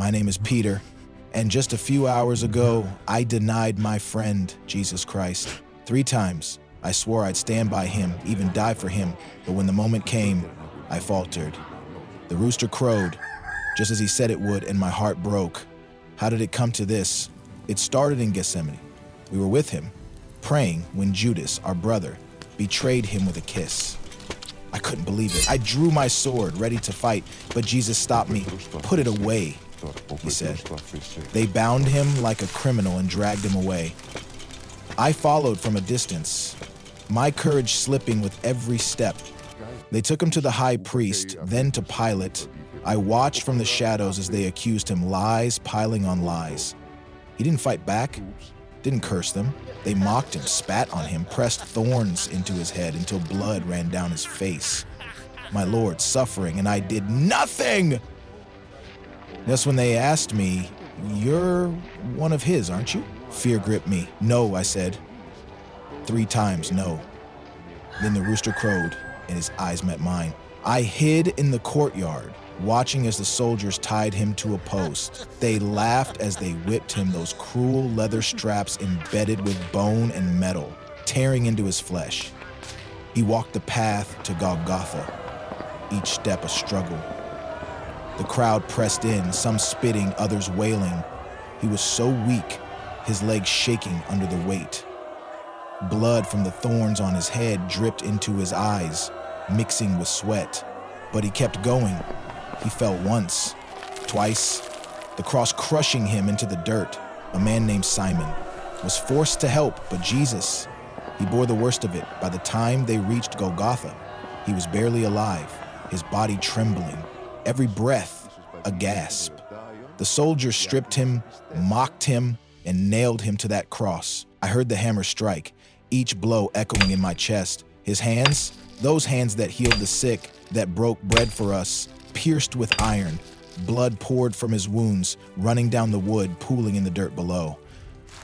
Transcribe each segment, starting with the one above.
My name is Peter, and just a few hours ago, I denied my friend, Jesus Christ. 3 times. I swore I'd stand by him, even die for him, but when the moment came, I faltered. The rooster crowed, just as he said it would, and my heart broke. How did it come to this? It started in Gethsemane. We were with him, praying when Judas, our brother, betrayed him with a kiss. I couldn't believe it. I drew my sword, ready to fight, but Jesus stopped me. "Put it away," he said. They bound him like a criminal and dragged him away. I followed from a distance, my courage slipping with every step. They took him to the high priest, then to Pilate. I watched from the shadows as they accused him, lies piling on lies. He didn't fight back, didn't curse them. They mocked him, spat on him, pressed thorns into his head until blood ran down his face. My Lord suffering, and I did nothing! Just when they asked me, "You're one of his, aren't you?" Fear gripped me. "No," I said. 3 times, no. Then the rooster crowed, and his eyes met mine. I hid in the courtyard, watching as the soldiers tied him to a post. They laughed as they whipped him, those cruel leather straps embedded with bone and metal, tearing into his flesh. He walked the path to Golgotha, each step a struggle. The crowd pressed in, some spitting, others wailing. He was so weak, his legs shaking under the weight. Blood from the thorns on his head dripped into his eyes, mixing with sweat. But he kept going. He fell once, twice, the cross crushing him into the dirt. A man named Simon was forced to help, but Jesus, he bore the worst of it. By the time they reached Golgotha, he was barely alive, his body trembling, every breath a gasp. The soldiers stripped him, mocked him, and nailed him to that cross. I heard the hammer strike, each blow echoing in my chest. His hands, those hands that healed the sick, that broke bread for us, pierced with iron. Blood poured from his wounds, running down the wood, pooling in the dirt below.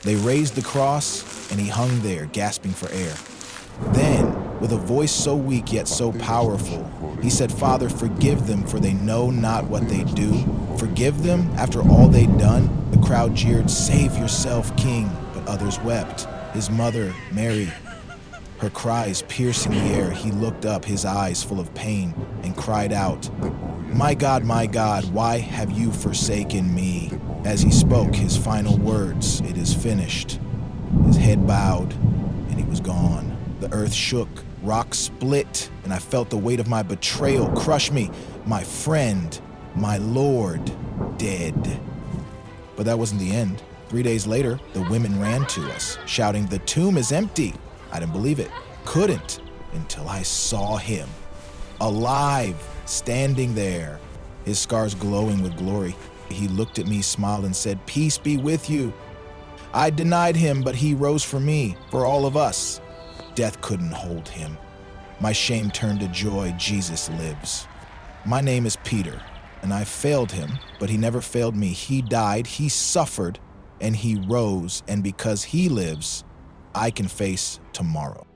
They raised the cross, and he hung there, gasping for air. Then, with a voice so weak yet so powerful, he said, "Father, forgive them, for they know not what they do." Forgive them after all they'd done? The crowd jeered, "Save yourself, King," but others wept. His mother, Mary, her cries piercing the air, he looked up, his eyes full of pain, and cried out, my God, why have you forsaken me?" As he spoke his final words, "It is finished." His head bowed, and he was gone. The earth shook, rocks split, and I felt the weight of my betrayal crush me. My friend, my Lord, dead. But that wasn't the end. 3 days later, the women ran to us, shouting, "The tomb is empty." I didn't believe it, couldn't, until I saw him, alive, standing there, his scars glowing with glory. He looked at me, smiled, and said, "Peace be with you." I denied him, but he rose for me, for all of us. Death couldn't hold him. My shame turned to joy. Jesus lives. My name is Peter, and I failed him, but he never failed me. He died, he suffered, and he rose, and because he lives, I can face tomorrow.